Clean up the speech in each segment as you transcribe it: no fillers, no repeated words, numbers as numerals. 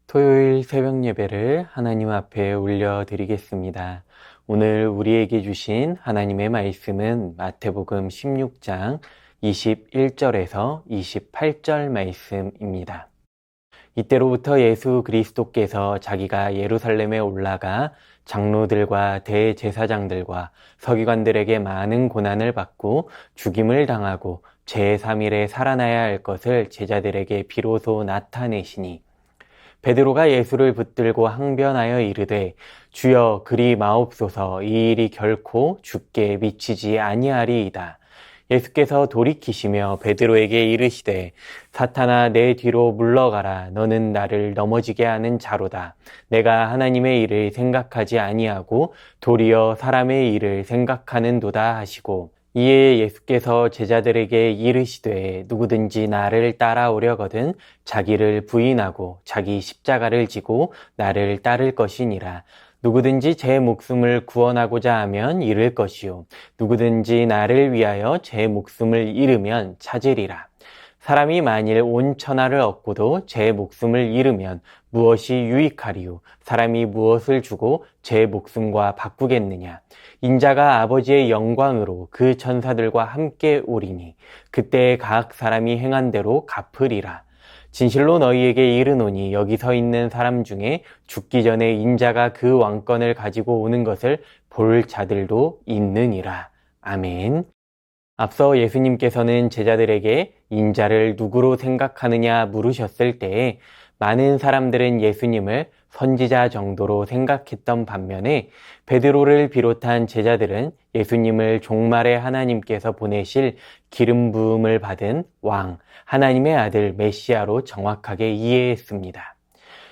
토요일 새벽 예배를 하나님 앞에 올려드리겠습니다. 오늘 우리에게 주신 하나님의 말씀은 마태복음 16장 21절에서 28절 말씀입니다. 이때로부터 예수 그리스도께서 자기가 예루살렘에 올라가 장로들과 대제사장들과 서기관들에게 많은 고난을 받고 죽임을 당하고 제3일에 살아나야 할 것을 제자들에게 비로소 나타내시니 베드로가 예수를 붙들고 항변하여 이르되 주여 그리 마옵소서 이 일이 결코 주께 미치지 아니하리이다. 예수께서 돌이키시며 베드로에게 이르시되 사탄아 내 뒤로 물러가라. 너는 나를 넘어지게 하는 자로다. 내가 하나님의 일을 생각하지 아니하고 도리어 사람의 일을 생각하는도다 하시고 이에 예수께서 제자들에게 이르시되 누구든지 나를 따라오려거든 자기를 부인하고 자기 십자가를 지고 나를 따를 것이니라. 누구든지 제 목숨을 구원하고자 하면 잃을 것이요 누구든지 나를 위하여 제 목숨을 잃으면 찾으리라. 사람이 만일 온 천하를 얻고도 제 목숨을 잃으면 무엇이 유익하리요? 사람이 무엇을 주고 제 목숨과 바꾸겠느냐? 인자가 아버지의 영광으로 그 천사들과 함께 오리니 그때 각 사람이 행한 대로 갚으리라. 진실로 너희에게 이르노니 여기 서 있는 사람 중에 죽기 전에 인자가 그 왕권을 가지고 오는 것을 볼 자들도 있느니라. 아멘. 앞서 예수님께서는 제자들에게 인자를 누구로 생각하느냐 물으셨을 때에 많은 사람들은 예수님을 선지자 정도로 생각했던 반면에 베드로를 비롯한 제자들은 예수님을 종말의 하나님께서 보내실 기름 부음을 받은 왕, 하나님의 아들 메시아로 정확하게 이해했습니다.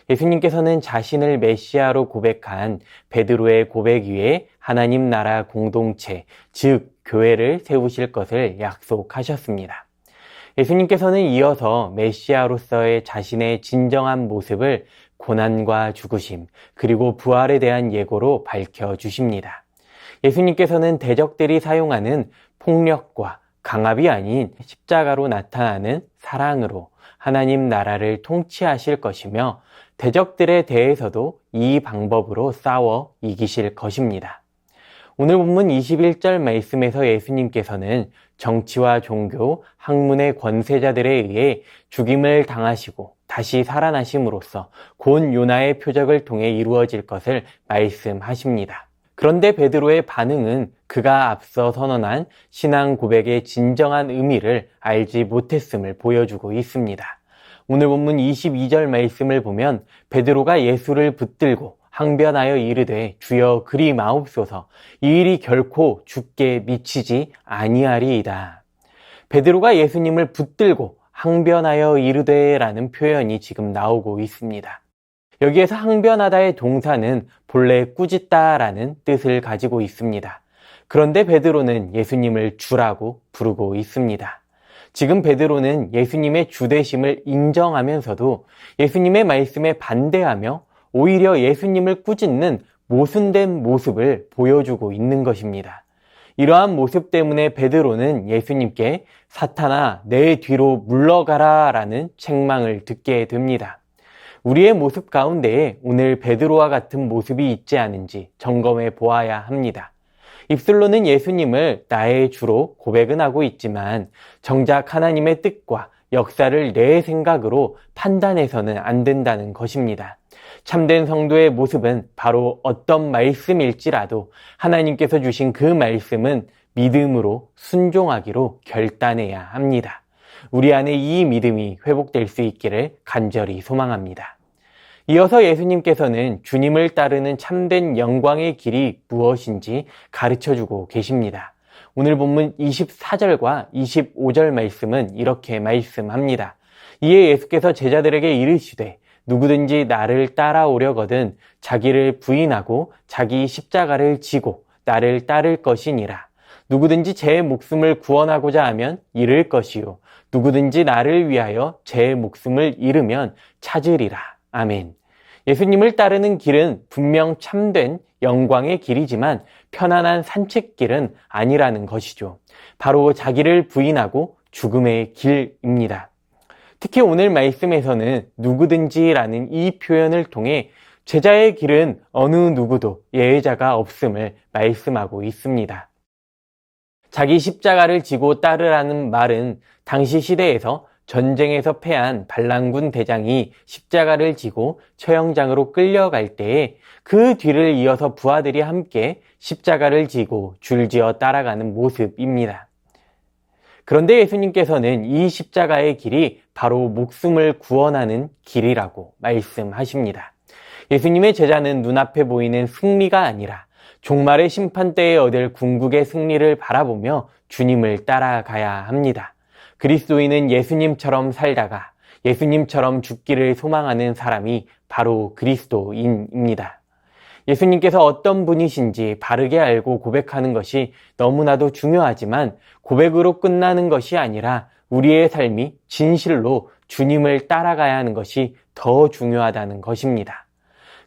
예수님께서는 자신을 메시아로 고백한 베드로의 고백 위에 하나님 나라 공동체, 즉 교회를 세우실 것을 약속하셨습니다. 예수님께서는 이어서 메시아로서의 자신의 진정한 모습을 고난과 죽으심, 그리고 부활에 대한 예고로 밝혀주십니다. 예수님께서는 대적들이 사용하는 폭력과 강압이 아닌 십자가로 나타나는 사랑으로 하나님 나라를 통치하실 것이며 대적들에 대해서도 이 방법으로 싸워 이기실 것입니다. 오늘 본문 21절 말씀에서 예수님께서는 정치와 종교, 학문의 권세자들에 의해 죽임을 당하시고 다시 살아나심으로써 곧 요나의 표적을 통해 이루어질 것을 말씀하십니다. 그런데 베드로의 반응은 그가 앞서 선언한 신앙 고백의 진정한 의미를 알지 못했음을 보여주고 있습니다. 오늘 본문 22절 말씀을 보면 베드로가 예수를 붙들고 항변하여 이르되 주여 그리 마옵소서 이 일이 결코 주께 미치지 아니하리이다. 베드로가 예수님을 붙들고 항변하여 이르되 라는 표현이 지금 나오고 있습니다. 여기에서 항변하다의 동사는 본래 꾸짖다 라는 뜻을 가지고 있습니다. 그런데 베드로는 예수님을 주라고 부르고 있습니다. 지금 베드로는 예수님의 주되심을 인정하면서도 예수님의 말씀에 반대하며 오히려 예수님을 꾸짖는 모순된 모습을 보여주고 있는 것입니다. 이러한 모습 때문에 베드로는 예수님께 사탄아 내 뒤로 물러가라 라는 책망을 듣게 됩니다. 우리의 모습 가운데에 오늘 베드로와 같은 모습이 있지 않은지 점검해 보아야 합니다. 입술로는 예수님을 나의 주로 고백은 하고 있지만 정작 하나님의 뜻과 역사를 내 생각으로 판단해서는 안 된다는 것입니다. 참된 성도의 모습은 바로 어떤 말씀일지라도 하나님께서 주신 그 말씀은 믿음으로 순종하기로 결단해야 합니다. 우리 안에 이 믿음이 회복될 수 있기를 간절히 소망합니다. 이어서 예수님께서는 주님을 따르는 참된 영광의 길이 무엇인지 가르쳐주고 계십니다. 오늘 본문 24절과 25절 말씀은 이렇게 말씀합니다. 이에 예수께서 제자들에게 이르시되 누구든지 나를 따라오려거든 자기를 부인하고 자기 십자가를 지고 나를 따를 것이니라. 누구든지 제 목숨을 구원하고자 하면 잃을 것이요 누구든지 나를 위하여 제 목숨을 잃으면 찾으리라. 아멘. 예수님을 따르는 길은 분명 참된 영광의 길이지만 편안한 산책길은 아니라는 것이죠. 바로 자기를 부인하고 죽음의 길입니다. 특히 오늘 말씀에서는 누구든지라는 이 표현을 통해 제자의 길은 어느 누구도 예외자가 없음을 말씀하고 있습니다. 자기 십자가를 지고 따르라는 말은 당시 시대에서 전쟁에서 패한 반란군 대장이 십자가를 지고 처형장으로 끌려갈 때에 그 뒤를 이어서 부하들이 함께 십자가를 지고 줄지어 따라가는 모습입니다. 그런데 예수님께서는 이 십자가의 길이 바로 목숨을 구원하는 길이라고 말씀하십니다. 예수님의 제자는 눈앞에 보이는 승리가 아니라 종말의 심판대에 얻을 궁극의 승리를 바라보며 주님을 따라가야 합니다. 그리스도인은 예수님처럼 살다가 예수님처럼 죽기를 소망하는 사람이 바로 그리스도인입니다. 예수님께서 어떤 분이신지 바르게 알고 고백하는 것이 너무나도 중요하지만 고백으로 끝나는 것이 아니라 우리의 삶이 진실로 주님을 따라가야 하는 것이 더 중요하다는 것입니다.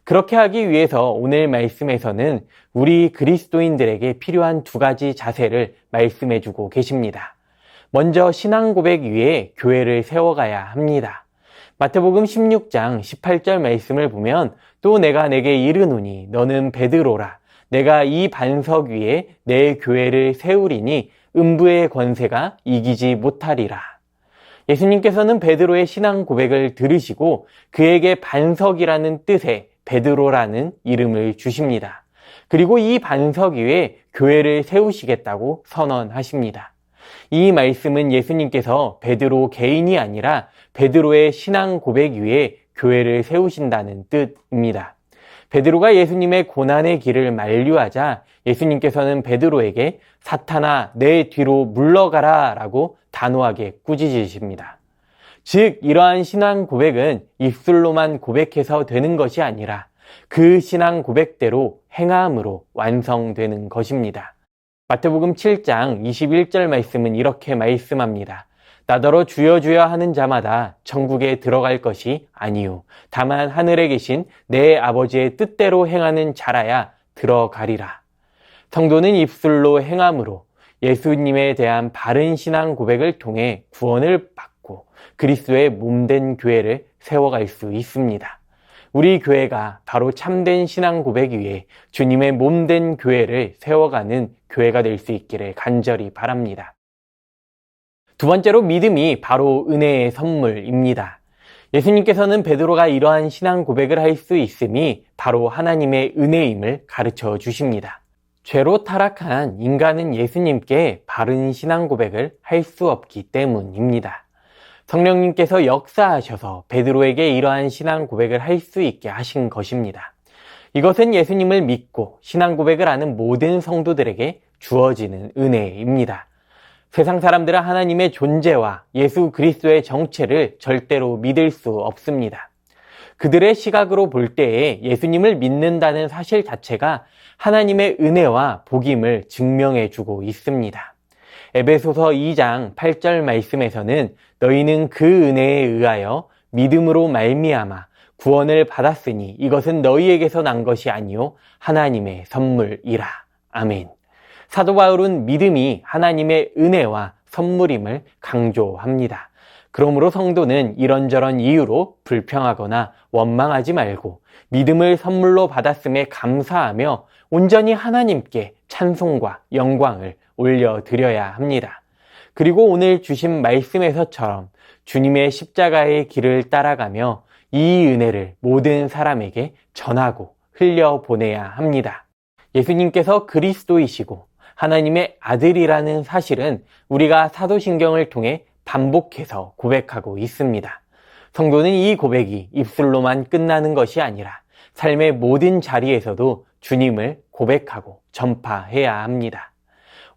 그렇게 하기 위해서 오늘 말씀에서는 우리 그리스도인들에게 필요한 두 가지 자세를 말씀해주고 계십니다. 먼저 신앙 고백 위에 교회를 세워가야 합니다. 마태복음 16장 18절 말씀을 보면 또 내가 내게 이르노니 너는 베드로라 내가 이 반석 위에 내 교회를 세우리니 음부의 권세가 이기지 못하리라. 예수님께서는 베드로의 신앙 고백을 들으시고 그에게 반석이라는 뜻의 베드로라는 이름을 주십니다. 그리고 이 반석 위에 교회를 세우시겠다고 선언하십니다. 이 말씀은 예수님께서 베드로 개인이 아니라 베드로의 신앙 고백 위에 교회를 세우신다는 뜻입니다. 베드로가 예수님의 고난의 길을 만류하자 예수님께서는 베드로에게 사탄아 내 뒤로 물러가라 라고 단호하게 꾸짖으십니다. 즉 이러한 신앙 고백은 입술로만 고백해서 되는 것이 아니라 그 신앙 고백대로 행함으로 완성되는 것입니다. 마태복음 7장 21절 말씀은 이렇게 말씀합니다. 나더러 주여 주여 하는 자마다 천국에 들어갈 것이 아니요 다만 하늘에 계신 내 아버지의 뜻대로 행하는 자라야 들어가리라. 성도는 입술로 행함으로 예수님에 대한 바른 신앙 고백을 통해 구원을 받고 그리스도의 몸된 교회를 세워갈 수 있습니다. 우리 교회가 바로 참된 신앙 고백 위에 주님의 몸된 교회를 세워가는 교회가 될 수 있기를 간절히 바랍니다. 두 번째로 믿음이 바로 은혜의 선물입니다. 예수님께서는 베드로가 이러한 신앙 고백을 할 수 있음이 바로 하나님의 은혜임을 가르쳐 주십니다. 죄로 타락한 인간은 예수님께 바른 신앙 고백을 할 수 없기 때문입니다. 성령님께서 역사하셔서 베드로에게 이러한 신앙 고백을 할 수 있게 하신 것입니다. 이것은 예수님을 믿고 신앙 고백을 하는 모든 성도들에게 주어지는 은혜입니다. 세상 사람들은 하나님의 존재와 예수 그리스도의 정체를 절대로 믿을 수 없습니다. 그들의 시각으로 볼 때에 예수님을 믿는다는 사실 자체가 하나님의 은혜와 복임을 증명해 주고 있습니다. 에베소서 2장 8절 말씀에서는 너희는 그 은혜에 의하여 믿음으로 말미암아 구원을 받았으니 이것은 너희에게서 난 것이 아니요 하나님의 선물이라. 아멘. 사도 바울은 믿음이 하나님의 은혜와 선물임을 강조합니다. 그러므로 성도는 이런저런 이유로 불평하거나 원망하지 말고 믿음을 선물로 받았음에 감사하며 온전히 하나님께 찬송과 영광을 올려드려야 합니다. 그리고 오늘 주신 말씀에서처럼 주님의 십자가의 길을 따라가며 이 은혜를 모든 사람에게 전하고 흘려보내야 합니다. 예수님께서 그리스도이시고 하나님의 아들이라는 사실은 우리가 사도신경을 통해 반복해서 고백하고 있습니다. 성도는 이 고백이 입술로만 끝나는 것이 아니라 삶의 모든 자리에서도 주님을 고백하고 전파해야 합니다.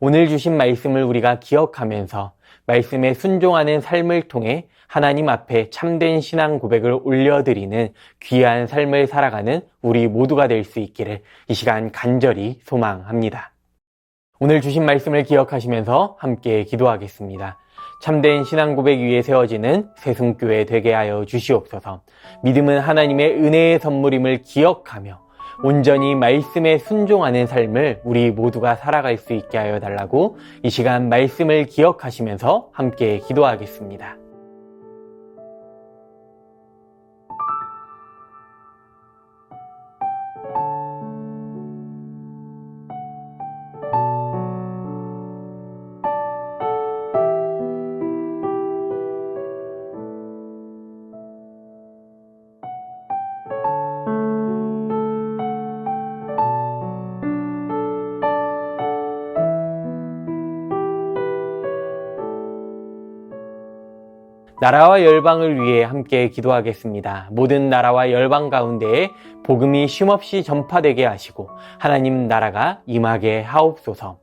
오늘 주신 말씀을 우리가 기억하면서 말씀에 순종하는 삶을 통해 하나님 앞에 참된 신앙 고백을 올려드리는 귀한 삶을 살아가는 우리 모두가 될 수 있기를 이 시간 간절히 소망합니다. 오늘 주신 말씀을 기억하시면서 함께 기도하겠습니다. 참된 신앙 고백 위에 세워지는 새순교회 되게 하여 주시옵소서. 믿음은 하나님의 은혜의 선물임을 기억하며 온전히 말씀에 순종하는 삶을 우리 모두가 살아갈 수 있게 하여 달라고 이 시간 말씀을 기억하시면서 함께 기도하겠습니다. 나라와 열방을 위해 함께 기도하겠습니다. 모든 나라와 열방 가운데에 복음이 쉼없이 전파되게 하시고 하나님 나라가 임하게 하옵소서.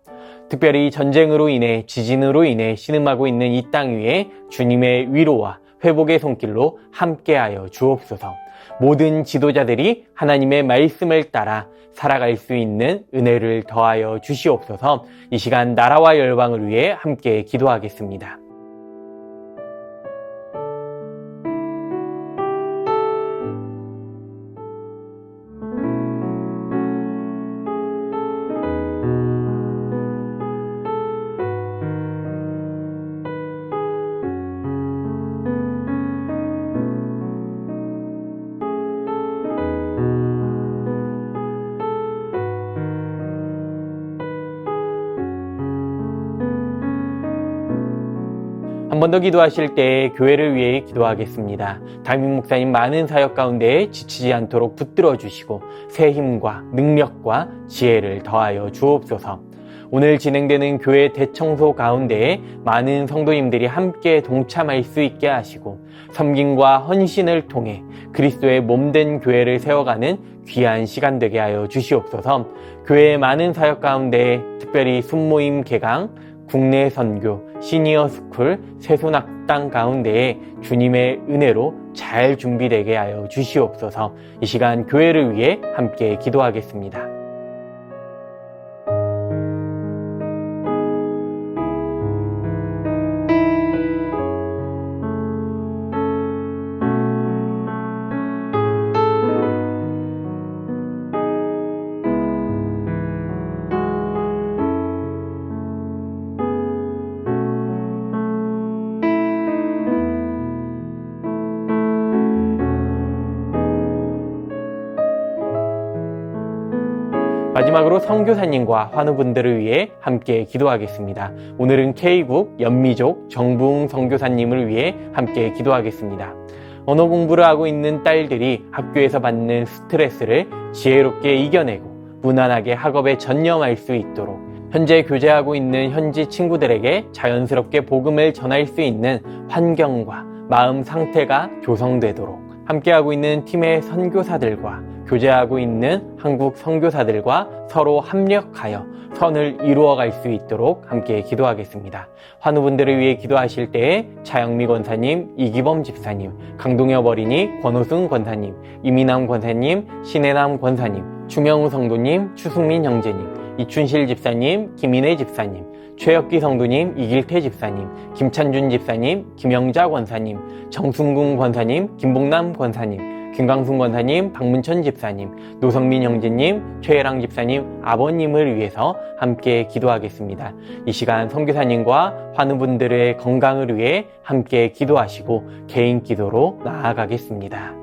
특별히 전쟁으로 인해 지진으로 인해 신음하고 있는 이 땅 위에 주님의 위로와 회복의 손길로 함께하여 주옵소서. 모든 지도자들이 하나님의 말씀을 따라 살아갈 수 있는 은혜를 더하여 주시옵소서. 이 시간 나라와 열방을 위해 함께 기도하겠습니다. 한 번 더 기도하실 때 교회를 위해 기도하겠습니다. 담임 목사님 많은 사역 가운데 지치지 않도록 붙들어 주시고 새 힘과 능력과 지혜를 더하여 주옵소서. 오늘 진행되는 교회 대청소 가운데 많은 성도님들이 함께 동참할 수 있게 하시고 섬김과 헌신을 통해 그리스도의 몸된 교회를 세워가는 귀한 시간 되게 하여 주시옵소서. 교회의 많은 사역 가운데 특별히 순모임 개강, 국내 선교, 시니어 스쿨, 세손학당 가운데에 주님의 은혜로 잘 준비되게 하여 주시옵소서. 이 시간 교회를 위해 함께 기도하겠습니다. 마지막으로 선교사님과 환우분들을 위해 함께 기도하겠습니다. 오늘은 K국 연미족 정부웅 선교사님을 위해 함께 기도하겠습니다. 언어 공부를 하고 있는 딸들이 학교에서 받는 스트레스를 지혜롭게 이겨내고 무난하게 학업에 전념할 수 있도록 현재 교제하고 있는 현지 친구들에게 자연스럽게 복음을 전할 수 있는 환경과 마음 상태가 조성되도록 함께하고 있는 팀의 선교사들과 교제하고 있는 한국 선교사들과 서로 합력하여 선을 이루어갈 수 있도록 함께 기도하겠습니다. 환우분들을 위해 기도하실 때에 차영미 권사님, 이기범 집사님, 강동엽 어린이, 권호승 권사님, 이민남 권사님, 신혜남 권사님, 추명우 성도님, 추승민 형제님, 이춘실 집사님, 김인혜 집사님, 최혁기 성도님, 이길태 집사님, 김찬준 집사님, 김영자 권사님, 정순궁 권사님, 김봉남 권사님, 김광순 권사님, 박문천 집사님, 노성민 형제님, 최혜랑 집사님, 아버님을 위해서 함께 기도하겠습니다. 이 시간 선교사님과 환우분들의 건강을 위해 함께 기도하시고 개인 기도로 나아가겠습니다.